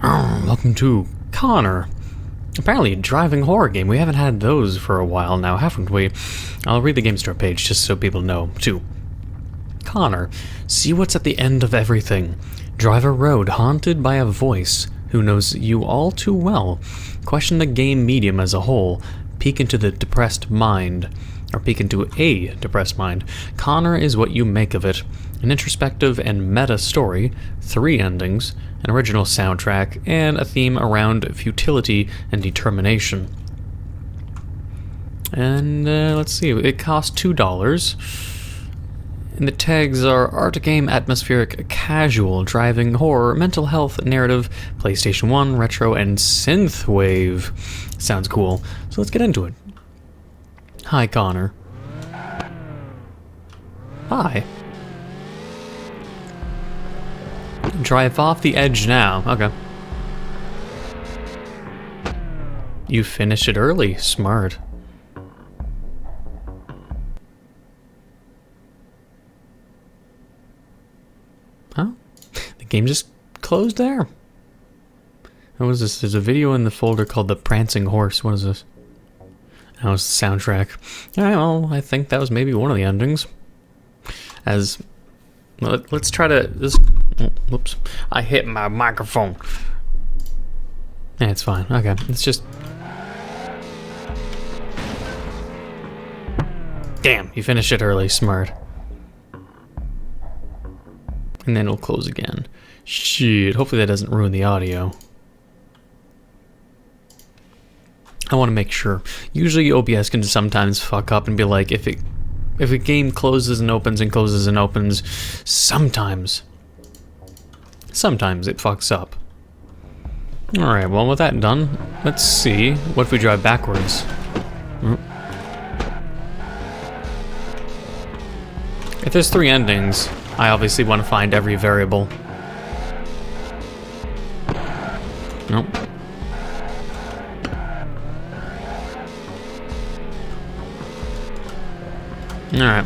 Welcome to Connor. Apparently a driving horror game. We haven't had those for a while now, haven't we? I'll read the game store page just so people know, too. Connor, see what's at the end of everything. Drive a road haunted by a voice who knows you all too well. Question the game medium as a whole. Peek into the depressed mind. Or peek into a depressed mind. Connor is what you make of it. An introspective and meta story, 3 endings, an original soundtrack, and a theme around futility and determination. And let's see, it costs $2. And the tags are art game, atmospheric, casual, driving, horror, mental health, narrative, PlayStation 1, retro, and synthwave. Sounds cool. So let's get into it. Hi, Connor. Hi. Drive off the edge now. Okay. You finished it early. Smart. Huh? The game just closed there. What is this? There's a video in the folder called The Prancing Horse. What is this? That was the soundtrack. Alright, well, I think that was maybe one of the endings. As... Let's try to... Whoops. I hit my microphone. Yeah, it's fine. Okay, let's just... Damn, you finished it early. Smart. And then it'll close again. Shit, hopefully that doesn't ruin the audio. I want to make sure. Usually OBS can sometimes fuck up and be like, if a game closes and opens and closes and opens, sometimes it fucks up. Alright, well with that done, let's see. What if we drive backwards? If there's 3 endings, I obviously want to find every variable. Nope. Alright.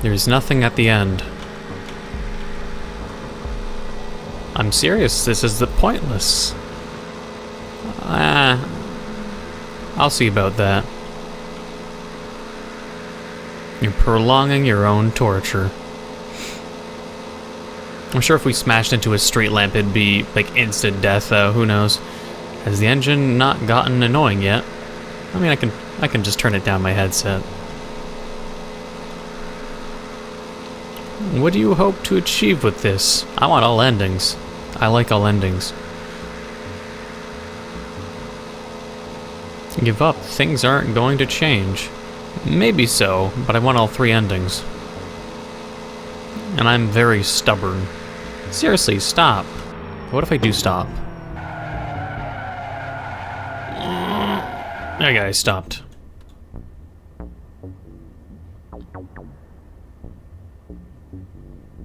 There's nothing at the end. I'm serious, this is the pointless. I'll see about that. You're prolonging your own torture. I'm sure if we smashed into a street lamp it'd be like instant death though, who knows. Has the engine not gotten annoying yet? I mean I can just turn it down my headset. What do you hope to achieve with this? I want all endings. I like all endings. Give up. Things aren't going to change. Maybe so, but I want all 3 endings. And I'm very stubborn. Seriously, stop. What if I do stop? Okay, I stopped.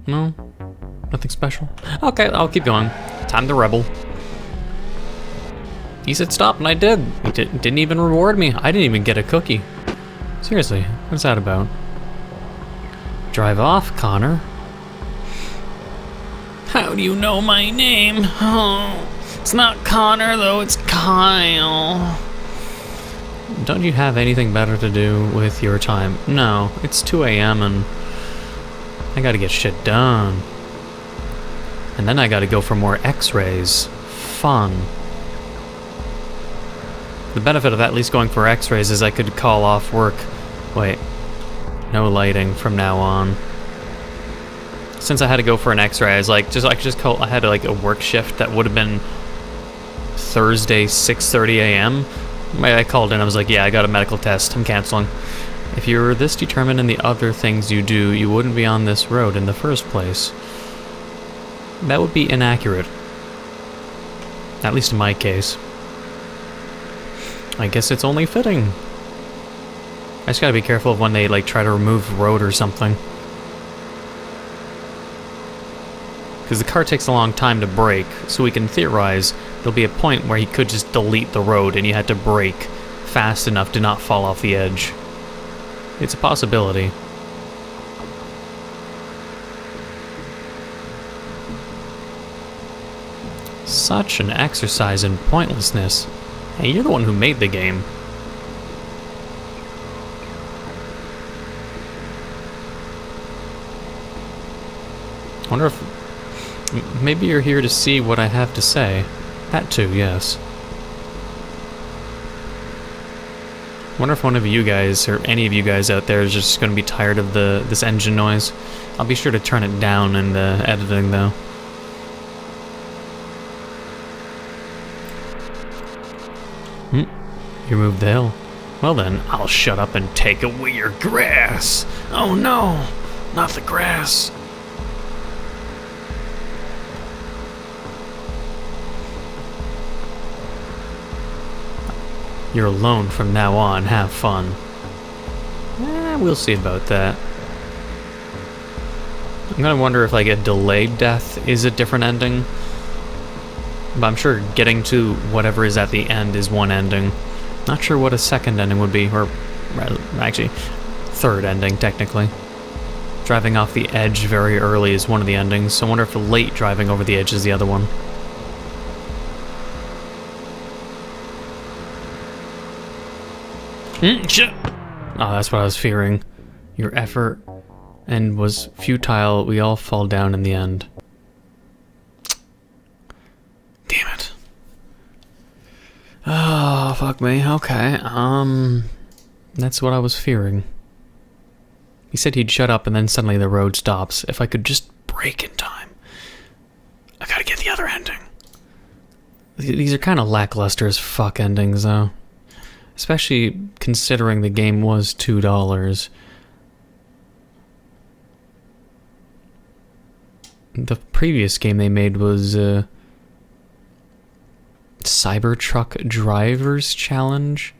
No? Nothing special? Okay, I'll keep going. Time to rebel. He said stop, and I did. He didn't even reward me. I didn't even get a cookie. Seriously, what's that about? Drive off, Connor. How do you know my name? Oh, it's not Connor, though, it's Kyle. Don't you have anything better to do with your time? No, it's 2 a.m. and I gotta get shit done. And then I gotta go for more x-rays. Fun. The benefit of at least going for x-rays is I could call off work. Wait. No lighting from now on. Since I had to go for an x-ray, I was like, I had like a work shift that would have been Thursday, 6:30 a.m. I called in, I was like, yeah, I got a medical test, I'm canceling. If you were this determined in the other things you do, you wouldn't be on this road in the first place. That would be inaccurate. At least in my case. I guess it's only fitting. I just gotta be careful of when they like try to remove the road or something. Because the car takes a long time to brake, so we can theorize there'll be a point where he could just delete the road and you had to brake fast enough to not fall off the edge. It's a possibility. Such an exercise in pointlessness. Hey, you're the one who made the game. I wonder if... maybe you're here to see what I have to say. That too, yes. I wonder if one of you guys, or any of you guys out there, is just going to be tired of this engine noise. I'll be sure to turn it down in the editing, though. You moved the hill. Well then, I'll shut up and take away your grass. Oh no, not the grass. You're alone from now on. Have fun. We'll see about that. I'm gonna wonder if like a delayed death is a different ending. But I'm sure getting to whatever is at the end is one ending. Not sure what a second ending would be, or actually, third ending technically. Driving off the edge very early is one of the endings, so I wonder if late driving over the edge is the other one. Shit! Oh, that's what I was fearing. Your effort and was futile. We all fall down in the end. Damn it. Oh, fuck me. Okay. That's what I was fearing. He said he'd shut up and then suddenly the road stops. If I could just brake in time. I gotta get the other ending. These are kind of lackluster as fuck endings, though. Especially considering the game was $2. The previous game they made was, Cybertruck Drivers Challenge.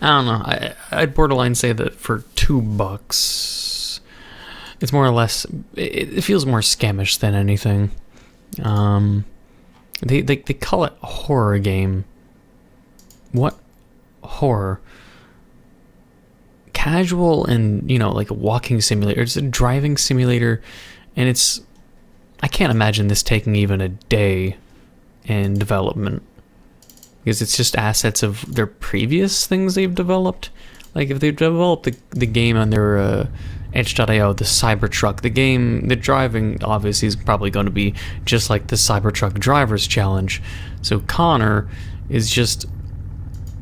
I don't know. I'd borderline say that for $2, it's more or less. It feels more scamish than anything. They call it a horror game. What horror? Casual and, you know, like a walking simulator. It's a driving simulator, and it's... I can't imagine this taking even a day in development. Because it's just assets of their previous things they've developed. Like, if they've developed the game on their itch.io, the Cybertruck, the driving obviously is probably going to be just like the Cybertruck Drivers Challenge. So Connor is just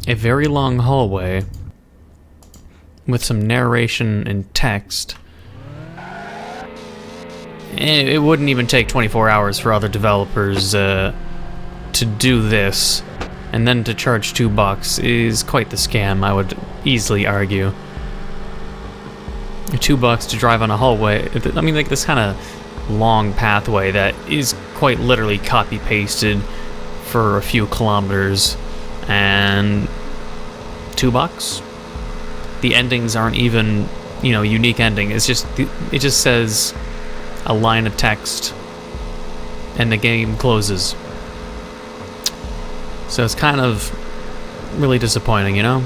a very long hallway with some narration and text. And it wouldn't even take 24 hours for other developers to do this. And then to charge $2 is quite the scam, I would easily argue. $2 to drive on a hallway. I mean, like this kind of long pathway that is quite literally copy-pasted for a few kilometers, and $2. The endings aren't even, you know, unique ending. It's just it just says a line of text, and the game closes. So it's kind of really disappointing, you know?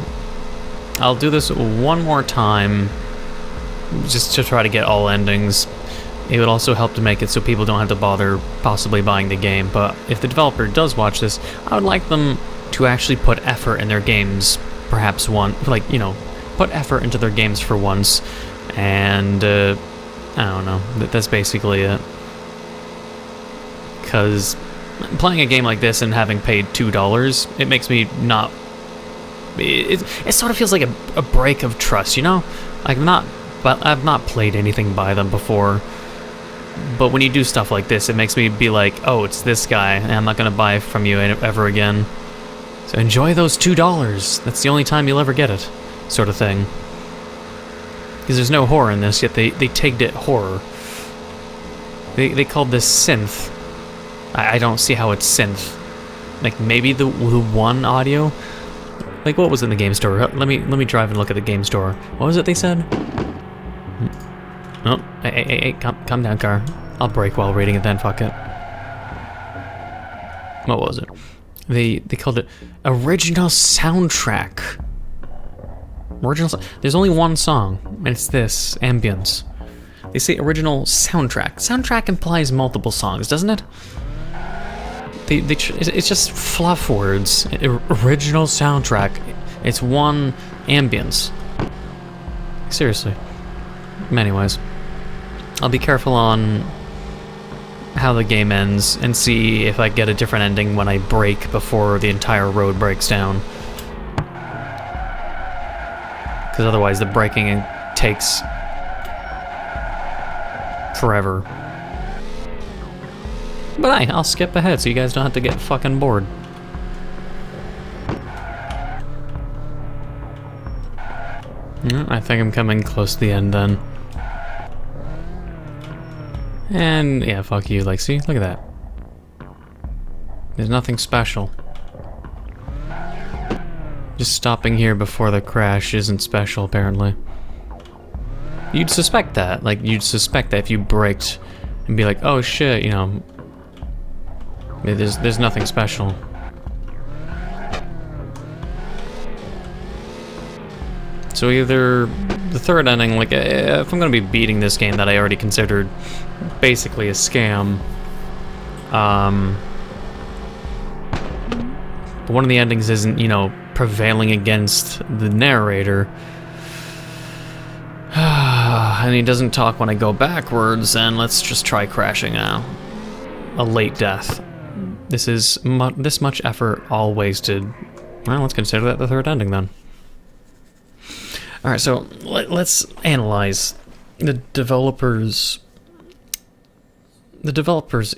I'll do this one more time just to try to get all endings. It would also help to make it so people don't have to bother possibly buying the game, but if the developer does watch this, I would like them to actually put effort in their games, perhaps like, you know, put effort into their games for once, and, I don't know, that's basically it. Because playing a game like this and having paid $2, it makes me not... It sort of feels like a break of trust, you know? Like, I've not played anything by them before, but when you do stuff like this, it makes me be like, oh, it's this guy, and I'm not going to buy from you ever again. So enjoy those $2. That's the only time you'll ever get it, sort of thing. Because there's no horror in this, yet they tagged it horror. They called this synth. I don't see how it's synth. Like, maybe the one audio? Like, what was in the game store? Let me drive and look at the game store. What was it they said? Oh, hey, calm down, car. I'll brake while reading it then, fuck it. What was it? They called it Original soundtrack. There's only one song, and it's this, Ambience. They say original soundtrack. Soundtrack implies multiple songs, doesn't it? It's just fluff words. Original soundtrack. It's one ambience. Seriously. Anyways, I'll be careful on how the game ends and see if I get a different ending when I break before the entire road breaks down. Because otherwise the breaking takes forever. But I'll skip ahead so you guys don't have to get fucking bored. I think I'm coming close to the end then. And yeah, fuck you. Like, see? Look at that. There's nothing special. Just stopping here before the crash isn't special, apparently. You'd suspect that. Like, you'd suspect that if you braked and be like, oh shit, you know, there's nothing special. So either the third ending, like, if I'm gonna be beating this game that I already considered basically a scam, but one of the endings isn't, you know, prevailing against the narrator, and he doesn't talk when I go backwards, and let's just try crashing now. A late death. This is this much effort all wasted. Well, let's consider that the third ending then. Alright, so let's analyze the developer's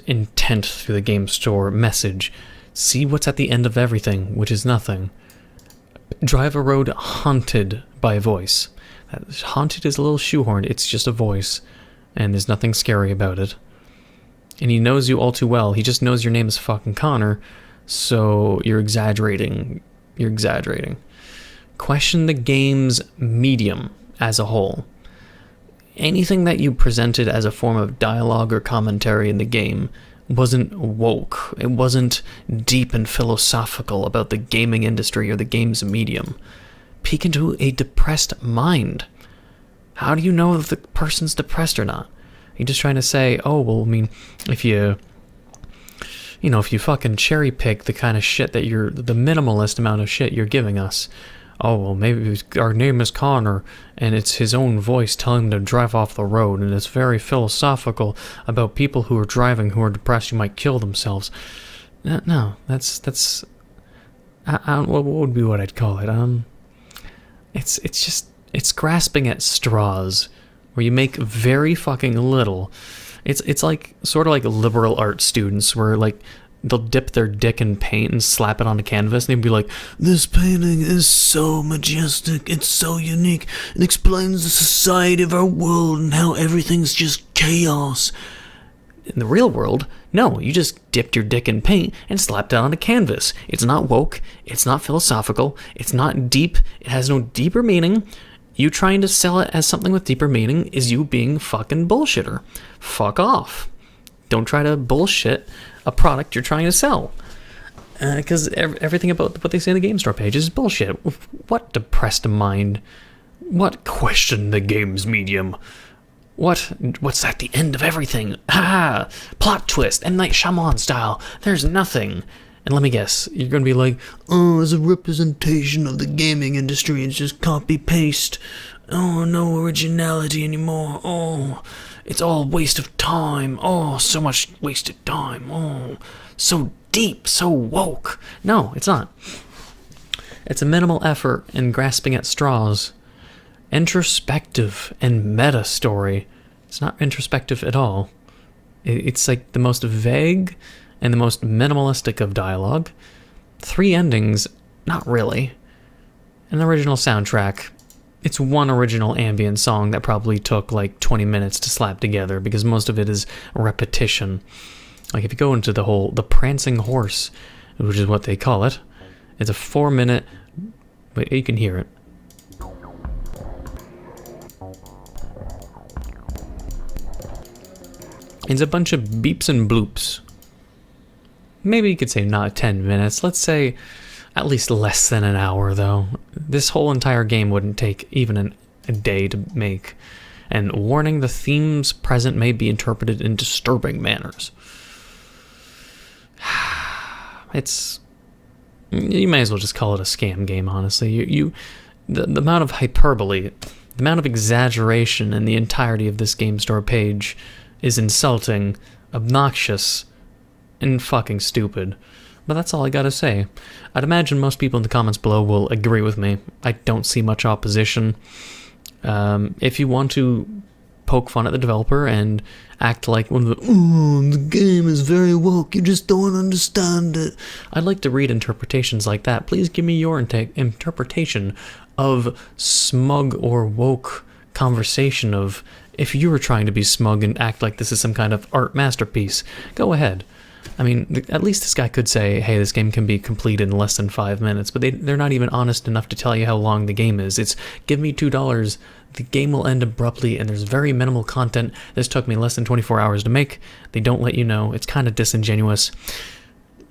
intent through the game store message. See what's at the end of everything, which is nothing. Drive a road haunted by a voice. Haunted is a little shoehorned, it's just a voice, and there's nothing scary about it. And he knows you all too well. He just knows your name is fucking Connor, so you're exaggerating. You're exaggerating. Question the game's medium as a whole. Anything that you presented as a form of dialogue or commentary in the game wasn't woke. It wasn't deep and philosophical about the gaming industry or the game's medium. Peek into a depressed mind. How do you know if the person's depressed or not? Are you just trying to say, oh, well, I mean, if you fucking cherry pick the kind of shit that the minimalist amount of shit you're giving us, oh, well, maybe our name is Connor, and it's his own voice telling him to drive off the road, and it's very philosophical about people who are driving who are depressed who might kill themselves. No, that's what would be what I'd call it? It's grasping at straws, where you make very fucking little. It's like sort of like liberal art students where like they'll dip their dick in paint and slap it on a canvas and they'll be like, this painting is so majestic, it's so unique, it explains the society of our world and how everything's just chaos. In the real world, no, you just dipped your dick in paint and slapped it on a canvas. It's not woke, it's not philosophical, it's not deep, it has no deeper meaning. You trying to sell it as something with deeper meaning is you being fucking bullshitter. Fuck off. Don't try to bullshit a product you're trying to sell. Because everything about what they say in the game store page is bullshit. What depressed mind? What question the game's medium? What's at the end of everything? Ah, plot twist, M. Night Shyamalan style. There's nothing. And let me guess, you're going to be like, oh, it's a representation of the gaming industry, it's just copy-paste. Oh, no originality anymore. Oh, it's all waste of time. Oh, so much wasted time. Oh, so deep, so woke. No, it's not. It's a minimal effort in grasping at straws. Introspective and meta story. It's not introspective at all. It's like the most vague and the most minimalistic of dialogue. 3 endings, not really. An original soundtrack. It's one original ambient song that probably took like 20 minutes to slap together because most of it is repetition. Like if you go into the prancing horse, which is what they call it, it's a 4-minute, wait, you can hear it. It's a bunch of beeps and bloops. Maybe you could say not 10 minutes. Let's say At least less than an hour, though. This whole entire game wouldn't take even a day to make. And warning, the themes present may be interpreted in disturbing manners. You may as well just call it a scam game, honestly. The amount of hyperbole, the amount of exaggeration in the entirety of this game store page is insulting, obnoxious, and fucking stupid. But that's all I gotta say. I'd imagine most people in the comments below will agree with me. I don't see much opposition. If you want to poke fun at the developer and act like one of the game is very woke, you just don't understand it. I'd like to read interpretations like that. Please give me your interpretation of smug or woke conversation of if you were trying to be smug and act like this is some kind of art masterpiece. Go ahead. I mean, at least this guy could say, hey, this game can be completed in less than 5 minutes, but they're not even honest enough to tell you how long the game is. It's, give me $2, the game will end abruptly, and there's very minimal content. This took me less than 24 hours to make. They don't let you know. It's kind of disingenuous.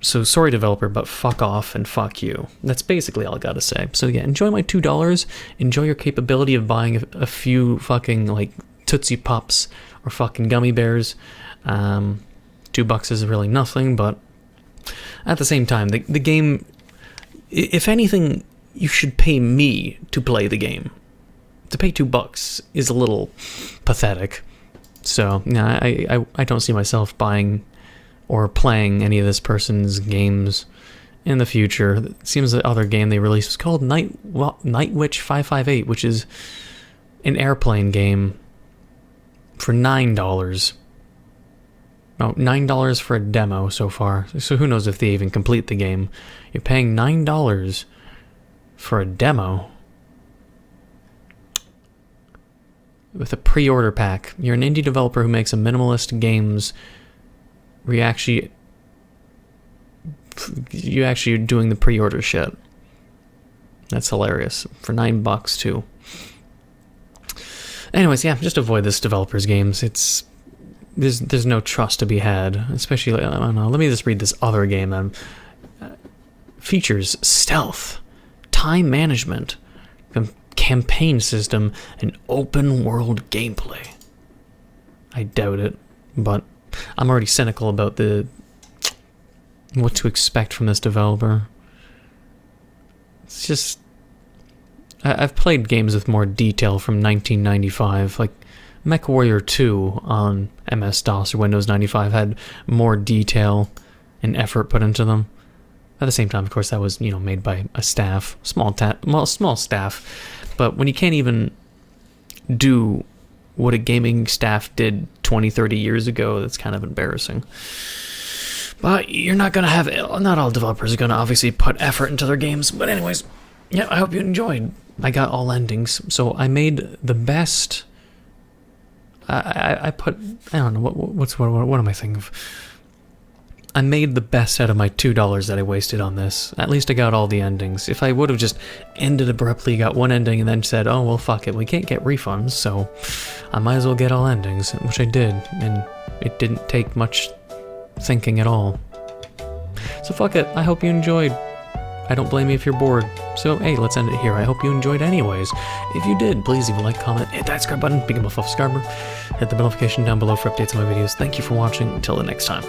So sorry, developer, but fuck off and fuck you. That's basically all I gotta say. So yeah, enjoy my $2. Enjoy your capability of buying a few fucking, like, Tootsie Pops or fucking gummy bears. $2 is really nothing, but at the same time, the game, if anything, you should pay me to play the game. To pay $2 is a little pathetic. So, yeah, I don't see myself buying or playing any of this person's games in the future. It seems the other game they released was called Night Witch 558, which is an airplane game for $9. Oh, $9 for a demo so far. So who knows if they even complete the game. You're paying $9 for a demo with a pre-order pack. You're an indie developer who makes a minimalist games where you actually doing the pre-order shit. That's hilarious. For $9 too. Anyways, yeah, just avoid this developer's games. There's no trust to be had, especially, I don't know, let me just read this other game that features stealth, time management, campaign system, and open world gameplay. I doubt it, but I'm already cynical about what to expect from this developer. It's just, I've played games with more detail from 1995, like MechWarrior 2 on MS-DOS or Windows 95 had more detail and effort put into them. At the same time, of course, that was, made by a staff, small staff. But when you can't even do what a gaming staff did 20, 30 years ago, that's kind of embarrassing. But you're not going to have, not all developers are going to obviously put effort into their games. But anyways, yeah, I hope you enjoyed. I got all endings, so I made the best. I don't know, what am I thinking of? I made the best out of my $2 that I wasted on this. At least I got all the endings. If I would have just ended abruptly, got one ending, and then said, oh, well, fuck it, we can't get refunds, so I might as well get all endings, which I did, and it didn't take much thinking at all. So fuck it, I hope you enjoyed. I don't blame you if you're bored. So, hey, let's end it here. I hope you enjoyed anyways. If you did, please leave a like, comment, hit that subscribe button, become a Fluff Scarborough, hit the notification down below for updates on my videos. Thank you for watching. Until the next time.